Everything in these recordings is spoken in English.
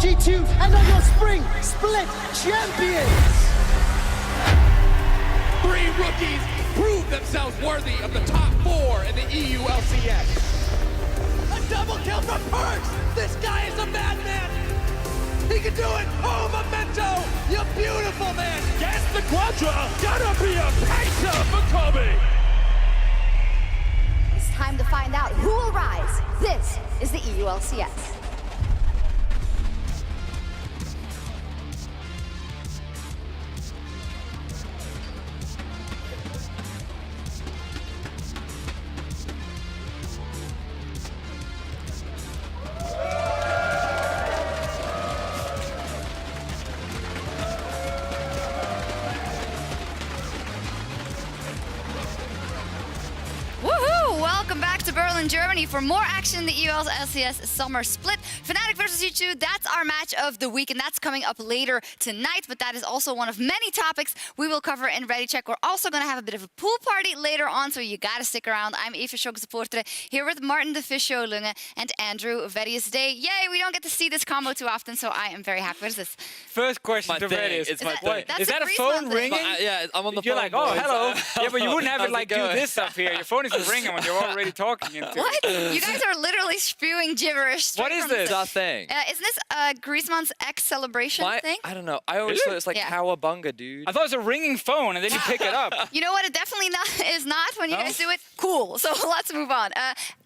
G2 and are your spring split champions! 3 rookies prove themselves worthy of the top 4 in the EU LCS. A double kill from Perks! This guy is a madman! He can do it! Oh, Memento! You beautiful man! Guess the Quadra gonna be a pacer for Kobe! It's time to find out who will rise. This is the EU LCS. Welcome back to Berlin, Germany for more action in the EU LCS Summer Split. Fnatic versus G2, that's our match of the week, and that's coming up later tonight, but that is also one of many topics we will cover in Ready Check. We're also going to have a bit of a pool party later on, so you got to stick around. I'm Eva Sjokz supporter here with Martin Deficio Lunge and Andrew Vedius Day. Yay, we don't get to see this combo too often, so I am very happy. What is this? First question to Vedius. It's my thing. Is that a phone ringing? Yeah, I'm on the You're phone. like, oh, boys. hello. Yeah, but you wouldn't have it How's like do going? this up here. Your phone isn't ringing when you're already talking into What? it. You guys are literally spewing gibberish. What is this? It's our thing. Isn't this Griezmann's X celebration thing? I don't know. I always Is it? thought it's like Yeah. cowabunga, dude. I thought it was a ringing phone, and then you pick it up. You know what? It definitely is not when you No? guys do it. Cool. So let's move on.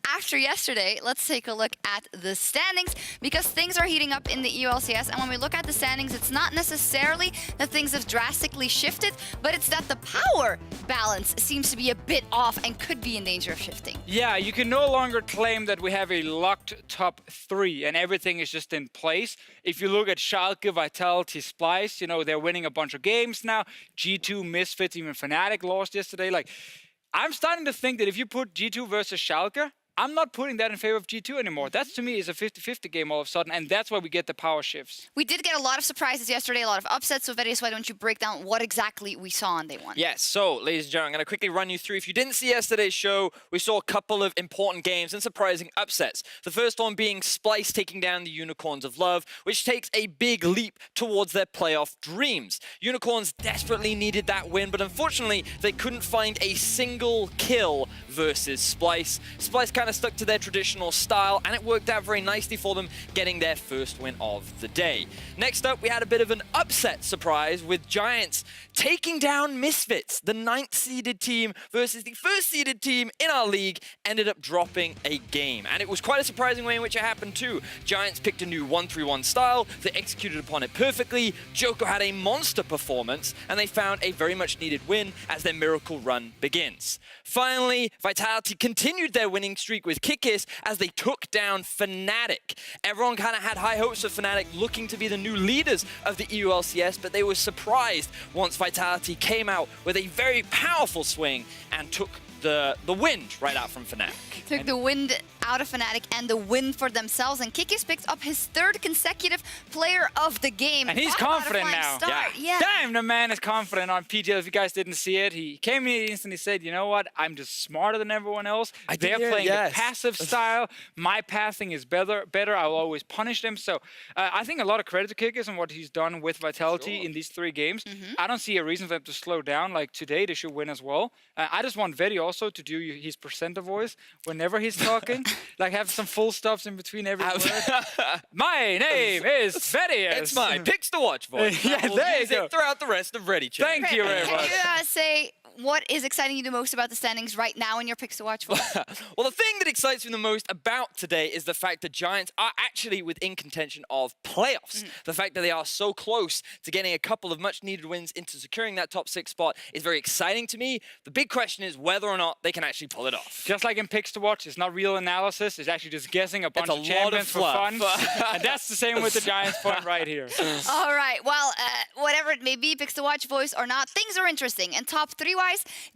After yesterday, let's take a look at the standings because things are heating up in the EU LCS. And when we look at the standings, it's not necessarily that things have drastically shifted, but it's that the power balance seems to be a bit off and could be in danger of shifting. Yeah, you can no longer claim that we have a locked top 3 and everything is just in place. If you look at Schalke, Vitality, Splice, you know, they're winning a bunch of games now. G2, Misfits, even Fnatic lost yesterday. Like, I'm starting to think that if you put G2 versus Schalke, I'm not putting that in favor of G2 anymore. That, to me, is a 50-50 game all of a sudden, and that's why we get the power shifts. We did get a lot of surprises yesterday, a lot of upsets. So, Vedius, why don't you break down what exactly we saw on day 1? Yes, so, ladies and gentlemen, I'm going to quickly run you through. If you didn't see yesterday's show, we saw a couple of important games and surprising upsets. The first one being Splice taking down the Unicorns of Love, which takes a big leap towards their playoff dreams. Unicorns desperately needed that win, but unfortunately, they couldn't find a single kill versus Splice. Splice kind of stuck to their traditional style, and it worked out very nicely for them, getting their first win of the day. Next up, we had a bit of an upset surprise with Giants taking down Misfits. The 9th-seeded team versus the 1st-seeded team in our league ended up dropping a game. And it was quite a surprising way in which it happened too. Giants picked a new 1-3-1 style, they executed upon it perfectly, Joko had a monster performance, and they found a very much needed win as their miracle run begins. Finally, Vitality continued their winning streak with Kikis as they took down Fnatic. Everyone kind of had high hopes for Fnatic, looking to be the new leaders of the EU LCS, but they were surprised once Vitality came out with a very powerful swing and took the wind right out from Fnatic. Took the wind out of Fnatic and the win for themselves. And Kikis picked up his 3rd consecutive player of the game. And he's Talk about a confident flying now. start. Yeah. Damn, the man is confident on PGL. If you guys didn't see it, he came in and instantly said, you know what, I'm just smarter than everyone else. They're playing the passive style. My pathing is better. I will always punish them. So I think a lot of credit to Kikis and what he's done with Vitality in these 3 games. I don't see a reason for them to slow down. Like today, they should win as well. I just want Vedi also to do his presenter voice whenever he's talking. Like have some full stops in between every word. My name is Vedius. It's my picks to watch voice. Yeah, We'll there you use it go. throughout the rest of Ready Check. Thank you very Can much. you say what is exciting you the most about the standings right now in your picks to watch for? Well, the thing that excites me the most about today is the fact that Giants are actually within contention of playoffs. The fact that they are so close to getting a couple of much-needed wins into securing that top 6 spot is very exciting to me. The big question is whether or not they can actually pull it off. Just like in picks to watch, it's not real analysis. It's actually just guessing a bunch a of lot champions of for fluff. fun. And that's the same with the Giants point right here. All right. Well, whatever it may be, picks to watch voice or not, things are interesting. And top 3-wise,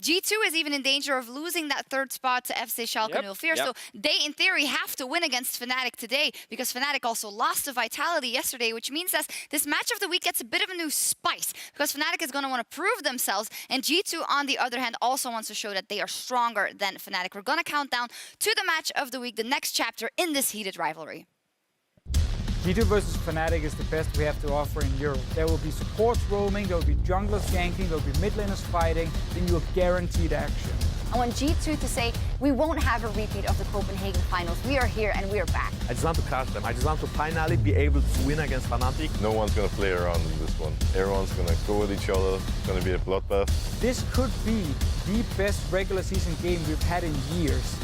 G2 is even in danger of losing that 3rd spot to FC Schalke 04. So they, in theory, have to win against Fnatic today because Fnatic also lost to Vitality yesterday, which means that this match of the week gets a bit of a new spice because Fnatic is going to want to prove themselves. And G2, on the other hand, also wants to show that they are stronger than Fnatic. We're going to count down to the match of the week, the next chapter in this heated rivalry. G2 versus Fnatic is the best we have to offer in Europe. There will be supports roaming, there will be junglers ganking, there will be mid laners fighting, then you are guaranteed action. I want G2 to say, we won't have a repeat of the Copenhagen finals. We are here and we are back. I just want to crush them. I just want to finally be able to win against Fnatic. No one's going to play around in this one. Everyone's going to go with each other. It's going to be a bloodbath. This could be the best regular season game we've had in years.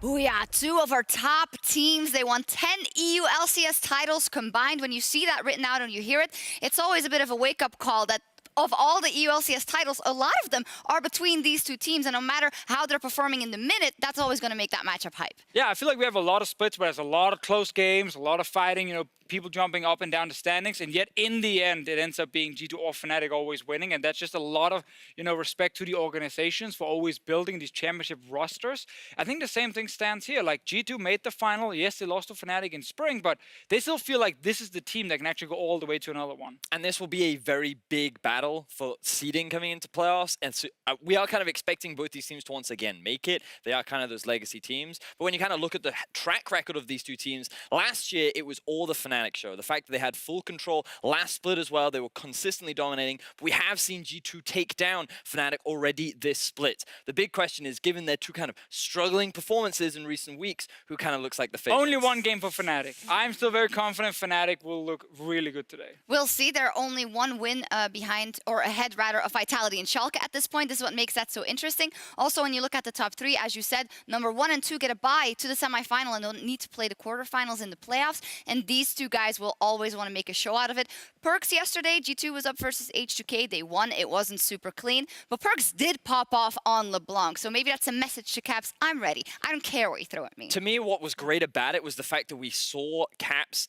Booyah, 2 of our top teams. They won 10 EU LCS titles combined. When you see that written out and you hear it, it's always a bit of a wake-up call that of all the EU LCS titles, a lot of them are between these 2 teams. And no matter how they're performing in the minute, that's always going to make that matchup hype. Yeah, I feel like we have a lot of splits, but there's a lot of close games, a lot of fighting, you know, people jumping up and down the standings, and yet in the end, it ends up being G2 or Fnatic always winning, and that's just a lot of, you know, respect to the organizations for always building these championship rosters. I think the same thing stands here. Like, G2 made the final. Yes, they lost to Fnatic in spring, but they still feel like this is the team that can actually go all the way to another one. And this will be a very big battle for seeding coming into playoffs, and so we are kind of expecting both these teams to once again make it. They are kind of those legacy teams, but when you kind of look at the track record of these 2 teams, last year it was all the Fnatic show. The fact that they had full control last split as well, they were consistently dominating. But we have seen G2 take down Fnatic already this split. The big question is, given their 2 kind of struggling performances in recent weeks, who kind of looks like the favorites? Only 1 game for Fnatic. I'm still very confident Fnatic will look really good today. We'll see. They're only 1 win behind, or ahead rather, of Vitality and Schalke at this point. This is what makes that so interesting. Also, when you look at the top 3, as you said, number 1 and 2 get a bye to the semifinal and don't need to play the quarterfinals in the playoffs. And these 2 guys will always want to make a show out of it. Perks yesterday, G2 was up versus H2K. They won. It wasn't super clean, but Perks did pop off on LeBlanc. So maybe that's a message to Caps. I'm ready. I don't care what you throw at me. To me, what was great about it was the fact that we saw Perks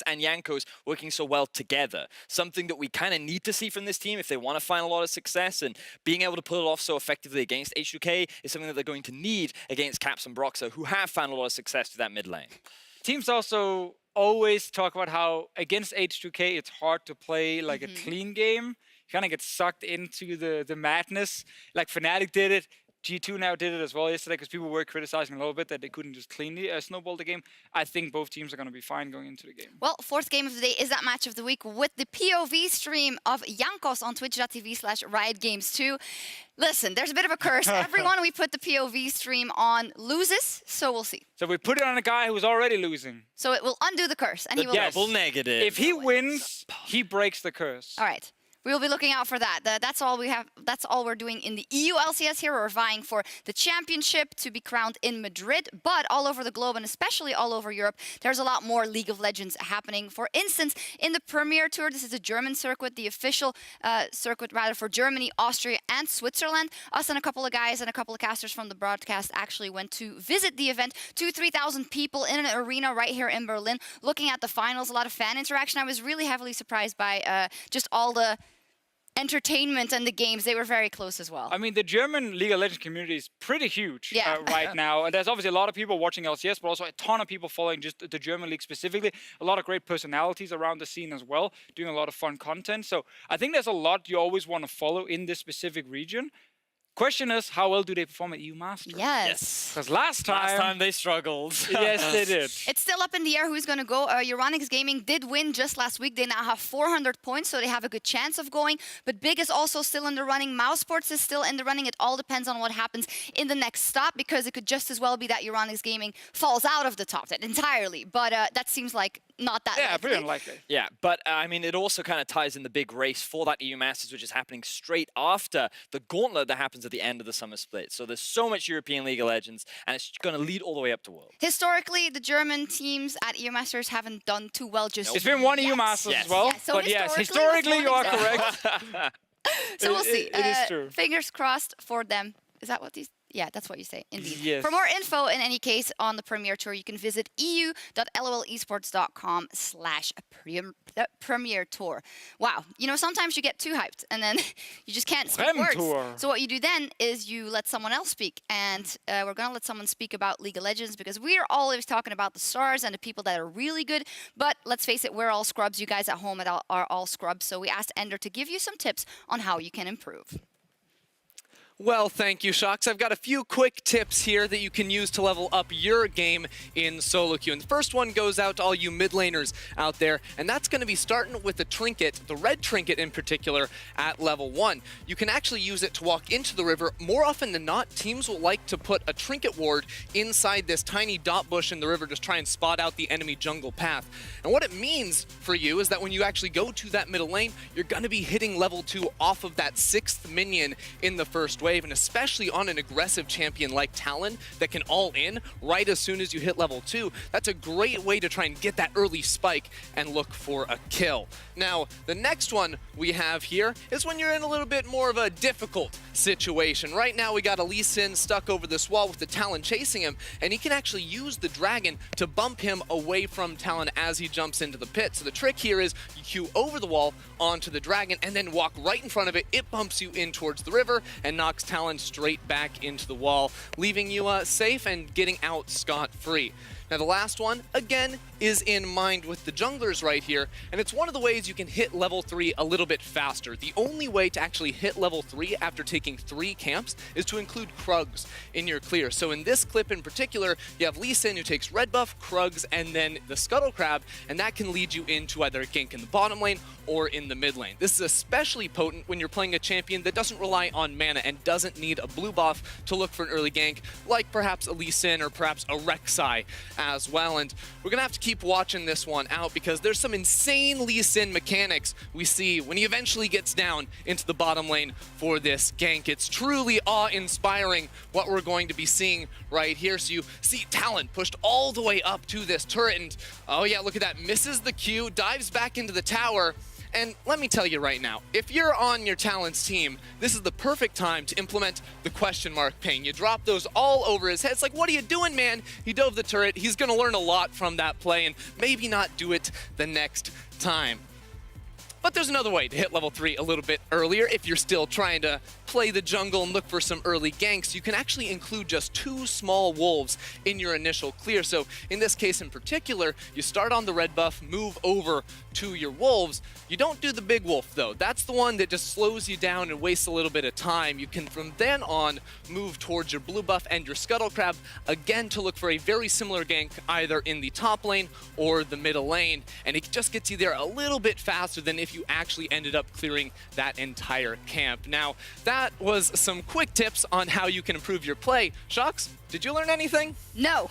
and Jankos working so well together. Something that we kind of need to see from this team if they want to find a lot of success, and being able to pull it off so effectively against H2K is something that they're going to need against Caps and Broxah, who have found a lot of success to that mid lane. Teams also always talk about how against H2K it's hard to play like a clean game. You kind of get sucked into the madness. Like Fnatic did it. G2 now did it as well yesterday because people were criticizing a little bit that they couldn't just cleanly snowball the game. I think both teams are going to be fine going into the game. Well, 4th game of the day is that match of the week with the POV stream of Jankos on twitch.tv/RiotGames2. Listen, there's a bit of a curse. Everyone we put the POV stream on loses, so we'll see. So we put it on a guy who's already losing. So it will undo the curse, and he will double lose. negative. If he wins, he breaks the curse. All right. We will be looking out for that. That's all we have. That's all we're doing in the EU LCS here. We're vying for the championship to be crowned in Madrid, but all over the globe and especially all over Europe, there's a lot more League of Legends happening. For instance, in the Premier Tour, this is a German circuit, the official circuit rather for Germany, Austria, and Switzerland. Us and a couple of guys and a couple of casters from the broadcast actually went to visit the event. 2,000-3,000 people in an arena right here in Berlin, looking at the finals. A lot of fan interaction. I was really heavily surprised by just all the entertainment and the games. They were very close as well. I mean, the German League of Legends community is pretty huge right now. And there's obviously a lot of people watching LCS, but also a ton of people following just the German league specifically. A lot of great personalities around the scene as well, doing a lot of fun content. So I think there's a lot you always want to follow in this specific region. Question is, how well do they perform at EU Masters? Yes. Because last time they struggled. Yes, they did. It's still up in the air who's going to go. Euronics Gaming did win just last week. They now have 400 points, so they have a good chance of going. But Big is also still in the running. Mouse Sports is still in the running. It all depends on what happens in the next stop, because it could just as well be that Euronics Gaming falls out of the top 10 entirely. But that seems like not that likely. Pretty unlikely. Yeah, but I mean, it also kind of ties in the big race for that EU Masters, which is happening straight after the gauntlet that happens at the end of the summer split. So there's so much European League of Legends, and it's going to lead all the way up to World. Historically, the German teams at EU Masters haven't done too well just It's been one EU Masters as well. Yes, so but yes, historically you are correct. So we'll see. It is true. Fingers crossed for them. Is that what these... Yeah, that's what you say, indeed. Yes. For more info, in any case, on the Premier Tour, you can visit eu.lolesports.com/Premier Tour. Wow. You know, sometimes you get too hyped, and then you just can't speak words. Tour. So what you do then is you let someone else speak. And we're going to let someone speak about League of Legends, because we are always talking about the stars and the people that are really good. But let's face it, we're all scrubs. You guys at home are all scrubs. So we asked Ender to give you some tips on how you can improve. Well, thank you, Sjokz. I've got a few quick tips here that you can use to level up your game in solo queue. And the first one goes out to all you mid laners out there, and that's going to be starting with the trinket, the red trinket in particular, at level 1. You can actually use it to walk into the river. More often than not, teams will like to put a trinket ward inside this tiny dot bush in the river to try and spot out the enemy jungle path. And what it means for you is that when you actually go to that middle lane, you're going to be hitting level 2 off of that 6th minion in the first wave, and especially on an aggressive champion like Talon that can all in right as soon as you hit level 2, that's a great way to try and get that early spike and look for a kill. Now, the next one we have here is when you're in a little bit more of a difficult situation. Right now we got a Lee Sin stuck over this wall with the Talon chasing him, and he can actually use the dragon to bump him away from Talon as he jumps into the pit. So the trick here is you queue over the wall onto the dragon and then walk right in front of it. It bumps you in towards the river and knocks Talon straight back into the wall, leaving you safe and getting out scot-free. Now the last one, again, is in mind with the junglers right here, and it's one of the ways you can hit level 3 a little bit faster. The only way to actually hit level 3 after taking 3 camps is to include Krugs in your clear. So in this clip in particular, you have Lee Sin who takes red buff, Krugs, and then the Scuttle Crab, and that can lead you into either a gank in the bottom lane or in the mid lane. This is especially potent when you're playing a champion that doesn't rely on mana and doesn't need a blue buff to look for an early gank, like perhaps a Lee Sin or perhaps a Rek'Sai as well. And we're gonna have to keep watching this one out because there's some insane Lee Sin mechanics we see when he eventually gets down into the bottom lane for this gank. It's truly awe-inspiring what we're going to be seeing right here. So you see Talon pushed all the way up to this turret, and oh yeah, look at that, misses the Q, dives back into the tower. And let me tell you right now, if you're on your Talon's team, this is the perfect time to implement the question mark ping. You drop those all over his head. It's like, what are you doing, man? He dove the turret. He's going to learn a lot from that play and maybe not do it the next time. But there's another way to hit level 3 a little bit earlier if you're still trying to play the jungle and look for some early ganks. You can actually include just 2 small wolves in your initial clear. So in this case in particular, you start on the red buff, move over to your wolves. You don't do the big wolf though. That's the one that just slows you down and wastes a little bit of time. You can from then on move towards your blue buff and your Scuttle Crab, again to look for a very similar gank either in the top lane or the middle lane. And it just gets you there a little bit faster than if you actually ended up clearing that entire camp. Now, that was some quick tips on how you can improve your play. Sjokz, did you learn anything? No.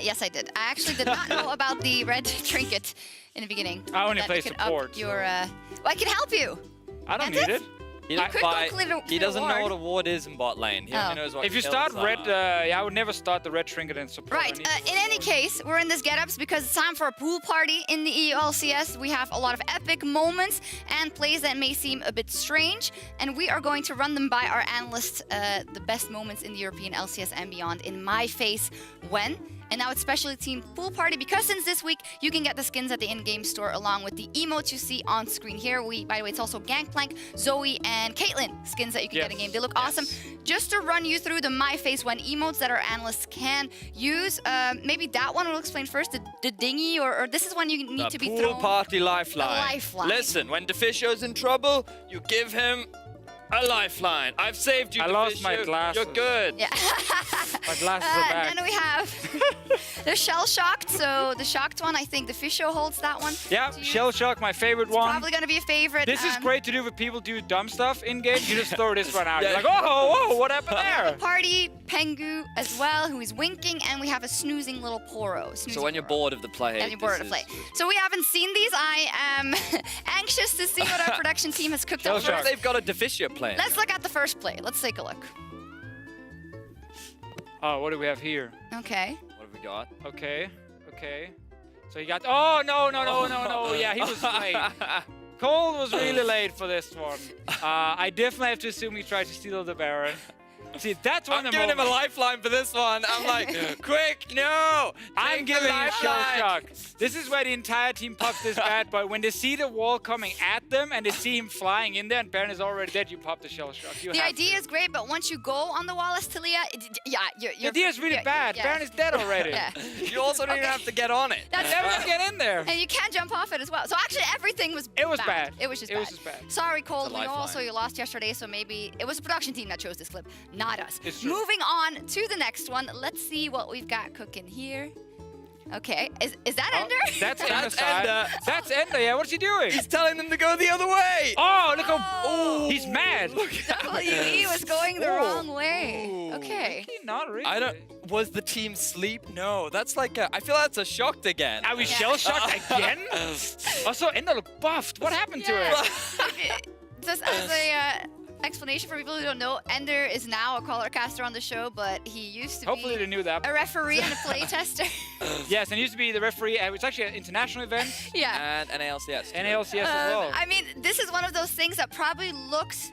Yes, I did. I actually did not know about the red trinket in the beginning. I only That play you could support. up your, well, I can help you. I don't That's need it? it. He, You could go clear he the doesn't know ward. what a ward is in bot lane. He only knows what If you kills start are. red, yeah, I would never start the red trinket in support. Right, in any case, we're in this get-ups because it's time for a pool party in the EU LCS. We have a lot of epic moments and plays that may seem a bit strange, and we are going to run them by our analysts, the best moments in the European LCS and beyond in my face when. And now it's specially team pool party because since this week you can get the skins at the in-game store along with the emotes you see on screen here. By the way, it's also Gangplank, Zoe, and Caitlyn skins that you can get in game. They look awesome. Just to run you through the My Face When emotes that our analysts can use. Maybe that one will explain first. The dinghy, or this is when you need to be pool thrown. party lifeline. A lifeline. Listen, when Deficio's in trouble, you give him a lifeline. I've saved you, I lost my Deficio. glasses. You're good. Yeah. My glasses are back. Then we have the shell shocked. So the shocked one, I think Deficio holds that one. Yeah, to use. shell shock, my favorite one. Probably gonna be a favorite. This is great to do when people do dumb stuff in game. You just throw this one out. You're like, oh, whoa, what happened there? Party Pengu as well, who is winking, and we have a snoozing little Poro. So when you're bored of the play, and you're bored of play. So we haven't seen these. I am anxious to see what our production team has cooked up. Sure. They've got a Deficio play. Let's look at the first play. Let's take a look. Oh, what do we have here? Okay. What have we got? Okay. So he got, oh, no. Yeah, he was late. Cole was really late for this one. I definitely have to assume he tried to steal the Baron. See, that's one I'm of the giving him a moments. lifeline for this one. I'm like, quick, no. I'm Take the giving you lifeline. Sjokz. This is where the entire team pops this bad boy. When they see the wall coming at them and they see him flying in there and Baron is already dead, you pop the Sjokz. The idea is great, but once you go on the wall as Talia, The idea is really bad. Baron is dead already. Yeah. You also don't even have to get on it. That's Never gonna get in there. And you can't jump off it as well. So actually, everything was It was bad. It was just It bad. was just bad. Sorry, Cole. It's a We know also lifeline. you lost yesterday, so maybe it was the production team that chose this clip, not us. It's true. Moving on to the next one. Let's see what we've got cooking here. Okay, is that Ender? That's That's side. Ender. That's Ender, yeah. What's he doing? He's telling them to go the other way. Oh, look how... Oh. He's mad. WE was going the wrong way. Ooh. Okay. Not really. I don't. Was the team sleep? No, that's like a. I feel that's a shocked again. Are we Yeah. shell-shocked again? Also, Ender looked buffed. What happened to him? Just as a explanation for people who don't know, Ender is now a caller-caster on the show, but he used to Hopefully they be knew that. a referee and a play tester. Yes, and he used to be the referee. It's actually an international event. Yeah. And an ALCS. And ALCS as well. I mean, this is one of those things that probably looks.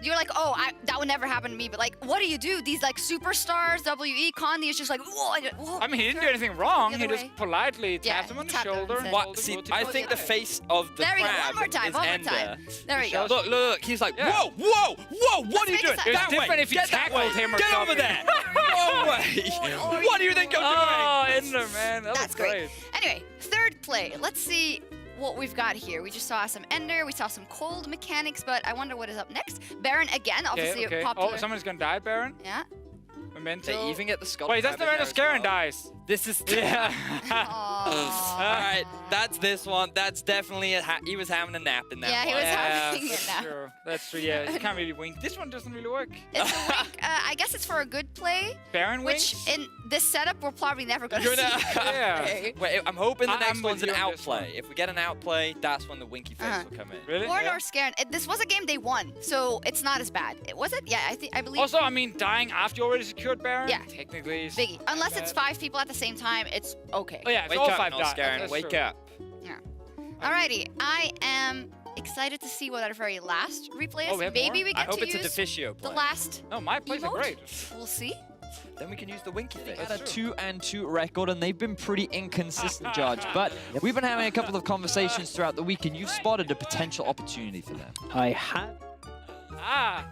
You're like, oh, that would never happen to me. But like, what do you do? These like superstars, WE, Condi is just like, whoa. I mean, he didn't do anything wrong. The He other just way. politely Yeah, tapped him on the tapped him and shoulder. said- and What? told him See, to go I the think other the way. face of the There we go. crab One more time. is One more Ender. time. There we go. Look, look, he's like, Yeah. whoa, whoa, whoa, what are you make doing? it sound- It was That different way. if he Get that tackled way. him or Get over something. there. No way. What do you think you're doing? Oh, Ender, man. That That's was great. Anyway, third play. Let's see what we've got here. We just saw some Ender, we saw some cold mechanics, but I wonder what is up next. Baron again, obviously Okay, okay. a popular. Oh, someone's gonna die, Baron? Yeah. Memento. They even get the skull. Wait, that's the crab in Memento there as Scaran well. dies. This is. Yeah. Aw. All right, that's this one. That's definitely he was having a nap in that Yeah, he one. was having it that's now. true. That's true, yeah. You can't really wink. This one doesn't really work. It's a wink. I guess it's for a good play, Baron which winks? in this setup we're probably never gonna You're see. gonna- Yeah. Wait, I'm hoping the I'm next with one's an you on this outplay. one. If we get an outplay, that's when the winky face Uh-huh. will come in. Really? Warren Yeah. or Scaran. This was a game they won, so it's not as bad. Was it? Yeah, I believe. Also, I mean, dying after you already secured Baron? Yeah. Technically. is Biggie. not Unless bad. it's 5 people at the same time, it's okay. Oh, yeah, if Wake all up, 5 no die. Scaran. That's Wake true. up. Yeah. Alrighty, I am excited to see what our very last replay is. Oh, we have Maybe more? we I get hope to it's a use Deficio the play. last No, my plays are emote. great. We'll see. Then we can use the winky face. Had a 2-2 record, and they've been pretty inconsistent, Judge. But we've been having a couple of conversations throughout the week, and you've spotted a potential opportunity for them. I have. Ah.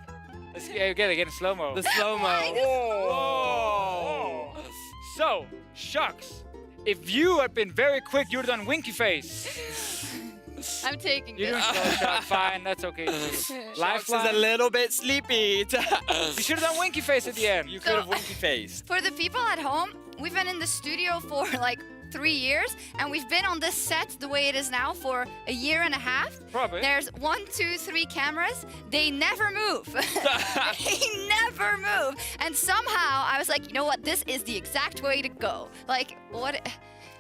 Let's get it in slow-mo. The slow-mo. Oh. So, Sjokz, if you had been very quick, you would have done winky face. I'm taking You're doing this. slow shot. Fine, that's okay. Fox is Lifeline. a little bit sleepy. You should have done winky face at the end. You could have winky faced. For the people at home, we've been in the studio for like 3 years, and we've been on this set the way it is now for a year and a half. Probably. There's 1, 2, 3 cameras. They never move. They never move. And somehow I was like, you know what? This is the exact way to go. Like, what?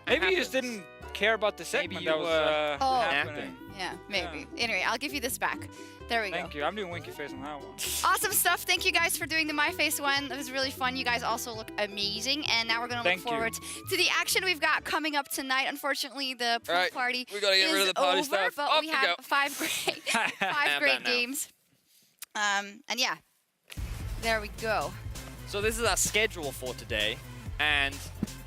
Maybe you just didn't care about the segment you that was were Oh. happening. Yeah, maybe. Anyway, I'll give you this back. There we go. Thank you. I'm doing winky face on that one. Awesome stuff. Thank you guys for doing the My Face one. It was really fun. You guys also look amazing. And now we're going to look Thank you. forward to the action we've got coming up tonight. Unfortunately, the pool Right, party we gotta get rid is of the party over, stuff. but Off we we have go. 5 great, Have great that now. games. And yeah, there we go. So this is our schedule for today, and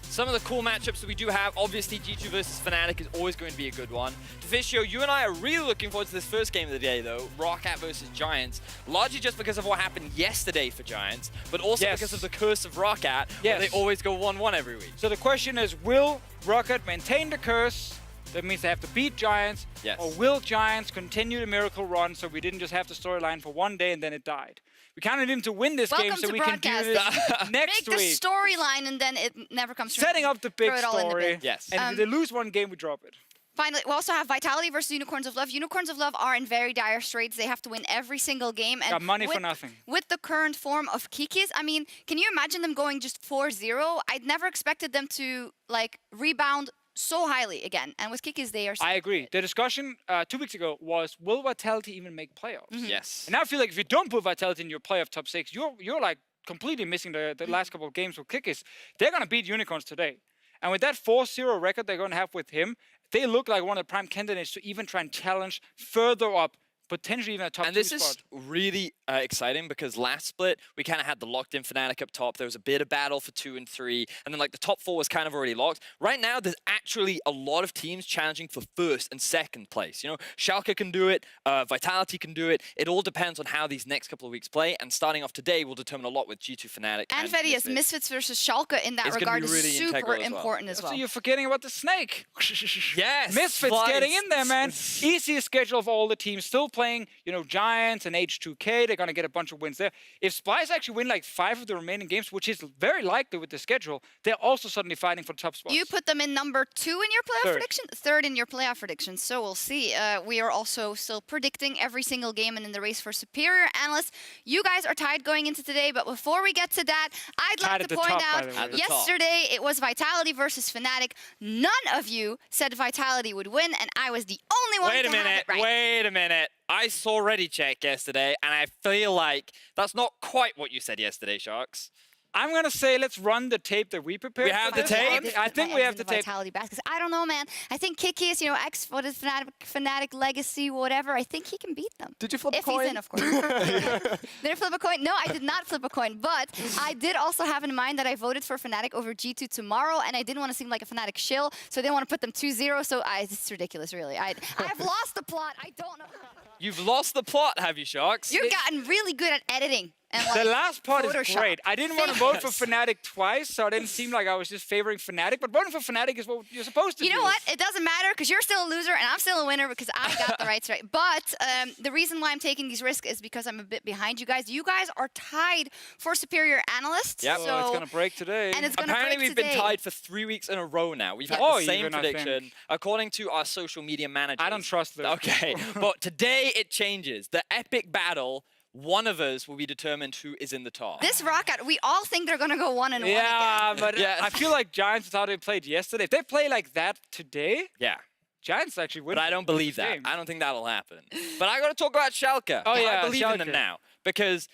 some of the cool matchups that we do have, obviously G2 versus Fnatic is always going to be a good one. Deficio, you and I are really looking forward to this first game of the day though, Roccat versus Giants, largely just because of what happened yesterday for Giants, but also Yes. because of the curse of Roccat, where Yes. they always go 1-1 every week. So the question is, will Rocket maintain the curse? That means they have to beat Giants. Yes. Or will Giants continue the miracle run so we didn't just have the storyline for one day and then it died? We kind of need to win this game Welcome so to we can do this broadcasting. next Make the week. storyline and then it never comes through. Setting up the big Throw it all in the story. bin. Yes. And if they lose one game, we drop it. Finally, we also have Vitality versus Unicorns of Love. Unicorns of Love are in very dire straits. They have to win every single game. And Got money for with- nothing. With the current form of Kikis, I mean, can you imagine them going just 4-0? I'd never expected them to like rebound so highly again. And with Kikis, they are. I agree. The discussion 2 weeks ago was, will Vitality even make playoffs? Yes. And now I feel like if you don't put Vitality in your playoff top 6, you're like completely missing the last couple of games with Kickers. They're going to beat Unicorns today. And with that 4-0 record they're going to have with him, they look like one of the prime candidates to even try and challenge further up potentially even a top And 2 this spot. is really exciting because last split, we kind of had the locked-in Fnatic up top. There was a bit of battle for 2 and 3, and then like the top 4 was kind of already locked. Right now, there's actually a lot of teams challenging for 1st and 2nd place. You know, Schalke can do it, Vitality can do it. It all depends on how these next couple of weeks play, and starting off today will determine a lot with G2 Fnatic And Vedius, Misfits versus Schalke in that It's gonna regard be is really super integral as well. important as well. So you're forgetting about the snake. Yes! Misfits Slice. getting in there, man. Easiest schedule of all the teams. Still playing, you know, Giants and H2K. They're going to get a bunch of wins there. If Splice actually win like 5 of the remaining games, which is very likely with the schedule, they're also suddenly fighting for the top spots. You put them in number 2 in your playoff 3rd. prediction? 3rd in your playoff prediction. So we'll see. We are also still predicting every single game and in the race for Superior Analysts. You guys are tied going into today, but before we get to that, I'd Tied like at to the point top, by out the way. At the yesterday it was Vitality versus Fnatic. None of you said Vitality would win, and I was the only one Wait to a have minute, it right. wait a minute. I saw Ready Check yesterday, and I feel like that's not quite what you said yesterday, Sjokz. I'm going to say let's run the tape that we prepared. We have for the this tape? one. I think we have the tape. Vitality back because I don't know, man. I think Kiki is, you know, what is Fnatic Legacy, whatever. I think he can beat them. Did you flip a If coin? he's in, of course. Did I flip a coin? No, I did not flip a coin. But I did also have in mind that I voted for Fnatic over G2 tomorrow, and I didn't want to seem like a Fnatic shill, so I didn't want to put them 2-0. So it's ridiculous, really. I've lost the plot. I don't know. You've lost the plot, have you, Sjokz? You've gotten really good at editing. And The like, last part is Photoshop. great. I didn't want to vote for Fnatic twice, so it didn't seem like I was just favoring Fnatic. But voting for Fnatic is what you're supposed to do. You know what? It doesn't matter because you're still a loser and I'm still a winner because I got the rights right. But the reason why I'm taking these risks is because I'm a bit behind you guys. You guys are tied for Superior Analysts. Yep. So So it's going to break today. And it's going to Apparently, break we've today. been tied for 3 weeks in a row now. We've had Oh, the same even, I think. prediction, according to our social media managers. I don't trust them. Okay, but today it changes. The epic battle, one of us will be determined who is in the top. This Rocket, we all think they're going to go 1-1 again. Yeah, but Yeah. I feel like Giants is how they played yesterday. If they play like that today, Yeah, Giants actually win. but I don't believe this that. game. I don't think that'll happen. But I got to talk about Schalke. Oh, yeah, I believe in them Schalke. now because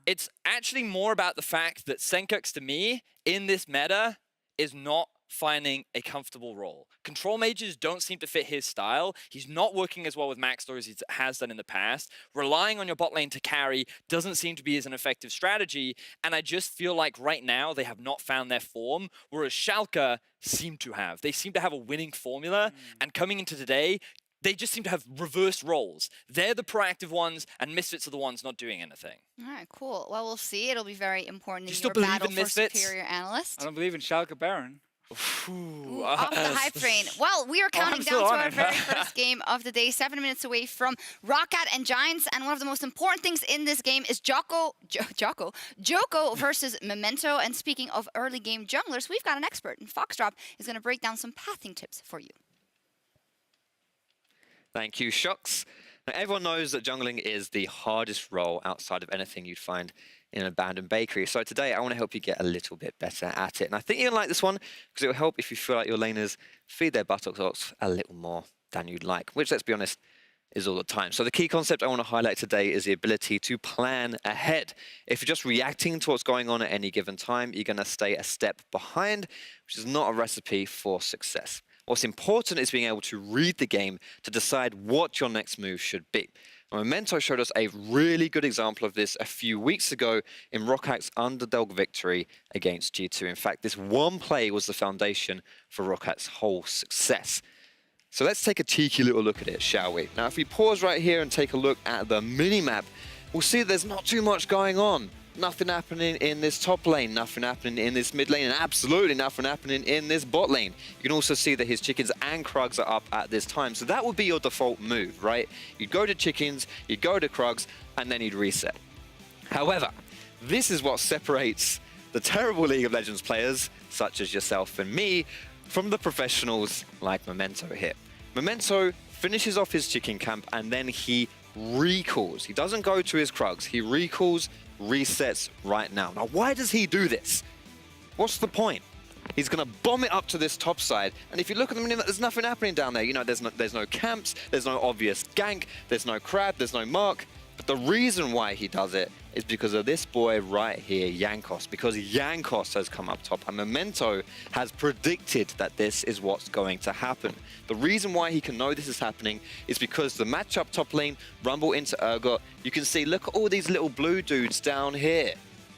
it's actually more about the fact that Sjokz, to me, in this meta, is not finding a comfortable role. Control mages don't seem to fit his style. He's not working as well with Max Stories as he has done in the past. Relying on your bot lane to carry doesn't seem to be as an effective strategy. And I just feel like right now they have not found their form, whereas Schalke seem to have. They seem to have a winning formula. And coming into today, they just seem to have reversed roles. They're the proactive ones, and Misfits are the ones not doing anything. All right, cool. Well, we'll see. It'll be very important Do you in still your believe battle in for Misfits? Superior Analyst. I don't believe in Schalke Baron. Ooh, off the hype train. Well, we are counting I'm still down to on our it. very first game of the day, 7 minutes away from Roccat and Giants. And one of the most important things in this game is Joko versus Memento. And speaking of early game junglers, we've got an expert. And Foxdrop is going to break down some pathing tips for you. Thank you, Sjokz. Now, everyone knows that jungling is the hardest role outside of anything you'd find in an abandoned bakery. So today I want to help you get a little bit better at it. And I think you're going to like this one because it will help if you feel like your laners feed their buttocks a little more than you'd like, which, let's be honest, is all the time. So the key concept I want to highlight today is the ability to plan ahead. If you're just reacting to what's going on at any given time, you're going to stay a step behind, which is not a recipe for success. What's important is being able to read the game to decide what your next move should be. Memento showed us a really good example of this a few weeks ago in Rockhack's underdog victory against G2. In fact, this one play was the foundation for Rockhack's whole success. So let's take a cheeky little look at it, shall we? Now, if we pause right here and take a look at the mini-map, we'll see there's not too much going on. Nothing happening in this top lane, nothing happening in this mid lane, and absolutely nothing happening in this bot lane. You can also see that his chickens and Krugs are up at this time. So that would be your default move, right? You'd go to chickens, you'd go to Krugs, and then you'd reset. However, this is what separates the terrible League of Legends players, such as yourself and me, from the professionals like Memento here. Memento finishes off his chicken camp and then he recalls. He doesn't go to his Krugs, he recalls, resets right now. Now, why does he do this? What's the point? He's going to bomb it up to this top side, and if you look at the minimap, there's nothing happening down there. You know, there's no camps, there's no obvious gank, there's no crab, there's no mark. But the reason why he does it is because of this boy right here, Jankos, because Jankos has come up top and Memento has predicted that this is what's going to happen. The reason why he can know this is happening is because the matchup top lane, Rumble into Urgot, you can see, look at all these little blue dudes down here.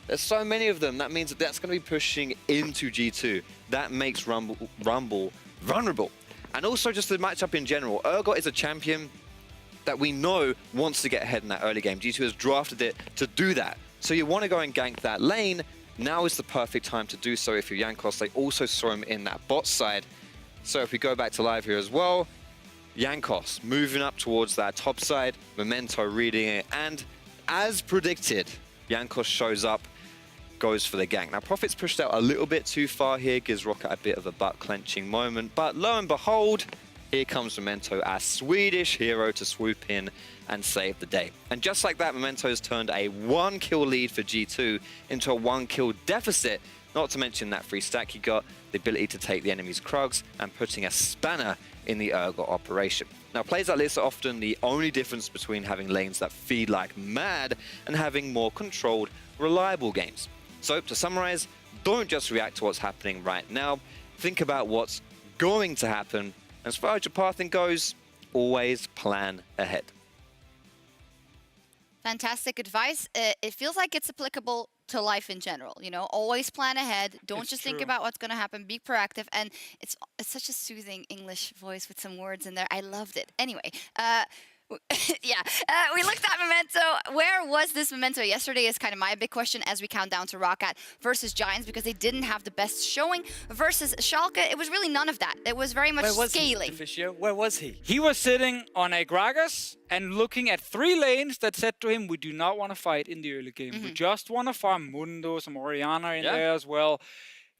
There's so many of them. That means that that's going to be pushing into G2. That makes Rumble vulnerable. And also just the matchup in general. Urgot is a champion that we know wants to get ahead in that early game. G2 has drafted it to do that. So you want to go and gank that lane. Now is the perfect time to do so if you're Jankos. They also saw him in that bot side. So if we go back to live here as well, Jankos moving up towards that top side, Memento reading it, and as predicted, Jankos shows up, goes for the gank. Now Prophet's pushed out a little bit too far here, gives Rocket a bit of a butt clenching moment, but lo and behold, here comes Memento, our Swedish hero, to swoop in and save the day. And just like that, Memento's turned a 1-kill lead for G2 into a 1-kill deficit, not to mention that free stack he got, the ability to take the enemy's Krugs, and putting a spanner in the Urgot operation. Now, plays like this are often the only difference between having lanes that feed like mad and having more controlled, reliable games. So, to summarize, don't just react to what's happening right now, think about what's going to happen. As far as your pathing goes, always plan ahead. Fantastic advice. It feels like it's applicable to life in general. You know, always plan ahead. Don't just think about what's going to happen. Be proactive. And it's such a soothing English voice with some words in there. I loved it. Anyway, we looked at Memento. Where was this Memento yesterday is kind of my big question as we count down to Roccat versus Giants, because they didn't have the best showing. Versus Schalke, it was really none of that. It was very much scaling. Deficio? Where was he? He was sitting on a Gragas and looking at 3 lanes that said to him, we do not want to fight in the early game. We just want to farm Mundo, some Oriana in there as well.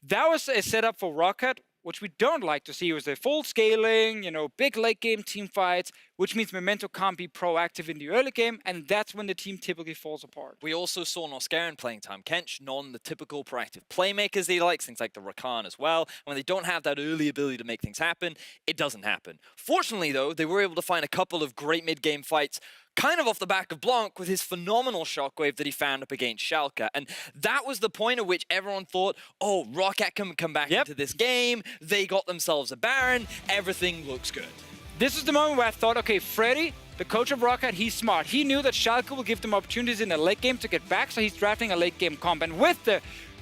That was a setup for Roccat, which we don't like to see. It was a full scaling, you know, big late game team fights, which means Memento can't be proactive in the early game, and that's when the team typically falls apart. We also saw Noskaren playing time. Kench, the typical proactive playmakers he likes, things like the Rakan as well. And when they don't have that early ability to make things happen, it doesn't happen. Fortunately, though, they were able to find a couple of great mid-game fights kind of off the back of Blanc with his phenomenal shockwave that he found up against Schalke. And that was the point at which everyone thought, oh, Roccat can come back into this game. They got themselves a Baron. Everything looks good. This is the moment where I thought, okay, Freddy, the coach of Roccat, he's smart. He knew that Schalke will give them opportunities in the late game to get back, so he's drafting a late game comp. And with the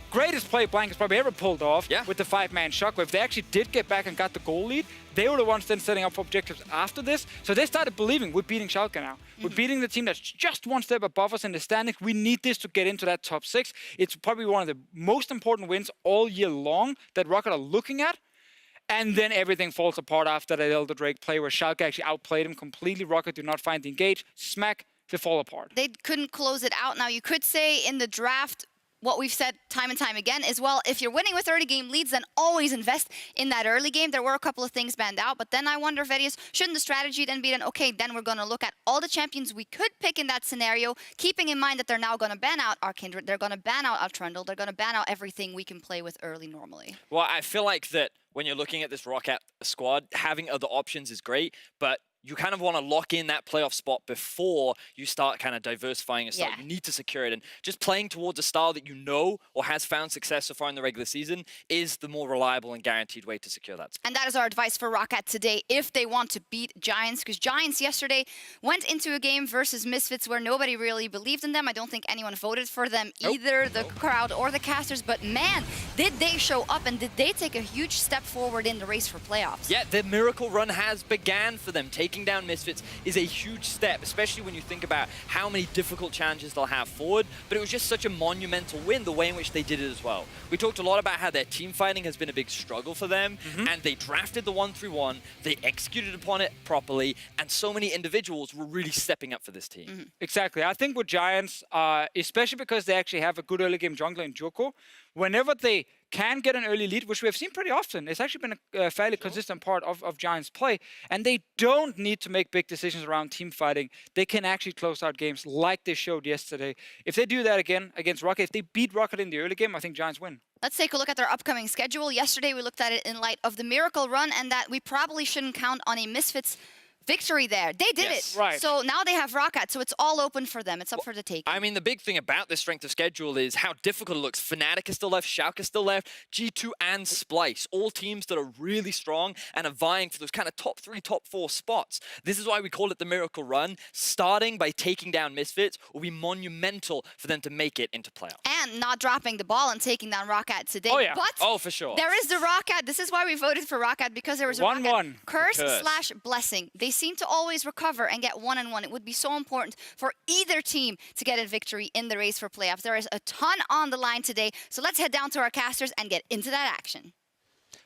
greatest play Blanc has probably ever pulled off with the 5-man shockwave, they actually did get back and got the goal lead. They were the ones then setting up for objectives after this. So they started believing we're beating Schalke now. We're beating the team that's just one step above us in the standings. We need this to get into that top 6. It's probably one of the most important wins all year long that Roccat are looking at. And then everything falls apart after that Elder Drake play where Schalke actually outplayed him completely. Roccat do not find the engage. Smack, they fall apart. They couldn't close it out. Now, you could say in the draft, what we've said time and time again is, well, if you're winning with 30-game leads, then always invest in that early game. There were a couple of things banned out, but then I wonder, Vedius, shouldn't the strategy then be then, okay, then we're going to look at all the champions we could pick in that scenario, keeping in mind that they're now going to ban out our Kindred, they're going to ban out our Trundle, they're going to ban out everything we can play with early normally. Well, I feel like that when you're looking at this Roccat squad, having other options is great, but you kind of want to lock in that playoff spot before you start kind of diversifying your style. You need to secure it. And just playing towards a style that you know or has found success so far in the regular season is the more reliable and guaranteed way to secure that spot. And that is our advice for Roccat today if they want to beat Giants, because Giants yesterday went into a game versus Misfits where nobody really believed in them. I don't think anyone voted for them either, the crowd or the casters. But man, did they show up and did they take a huge step forward in the race for playoffs. Yeah, the miracle run has began for them. Taking down Misfits is a huge step, especially when you think about how many difficult challenges they'll have forward, but it was just such a monumental win, the way in which they did it as well. We talked a lot about how their team fighting has been a big struggle for them, and they drafted the 1-3-1, they executed upon it properly, and so many individuals were really stepping up for this team. Exactly. I think with Giants, especially because they actually have a good early game jungler in Joko, whenever they can get an early lead, which we have seen pretty often. It's actually been a fairly consistent part of Giants' play. And they don't need to make big decisions around team fighting. They can actually close out games like they showed yesterday. If they do that again against Roccat, if they beat Roccat in the early game, I think Giants win. Let's take a look at their upcoming schedule. Yesterday, we looked at it in light of the Miracle Run and that we probably shouldn't count on a Misfits victory there. They did it. Right. So now they have Roccat, so it's all open for them. It's up for the taking. I mean, the big thing about this strength of schedule is how difficult it looks. Fnatic is still left, Sjokz is still left, G2 and Splice, all teams that are really strong and are vying for those kind of top 3, top 4 spots. This is why we call it the Miracle Run. Starting by taking down Misfits will be monumental for them to make it into playoffs. And not dropping the ball and taking down Roccat today. Oh, yeah. But for sure. there is the Roccat. This is why we voted for Roccat, because there was a 1-1. Roccat curse/blessing. They seem to always recover and get 1-1. It would be so important for either team to get a victory in the race for playoffs. There is a ton on the line today, so let's head down to our casters and get into that action.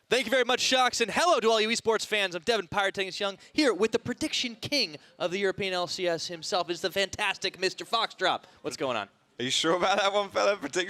Thank you very much, Sjokz, and hello to all you esports fans. I'm Devin Piratengus Young here with the prediction king of the European LCS himself. It's the fantastic Mr. Foxdrop. What's going on? Are you sure about that one, fella? Prediction?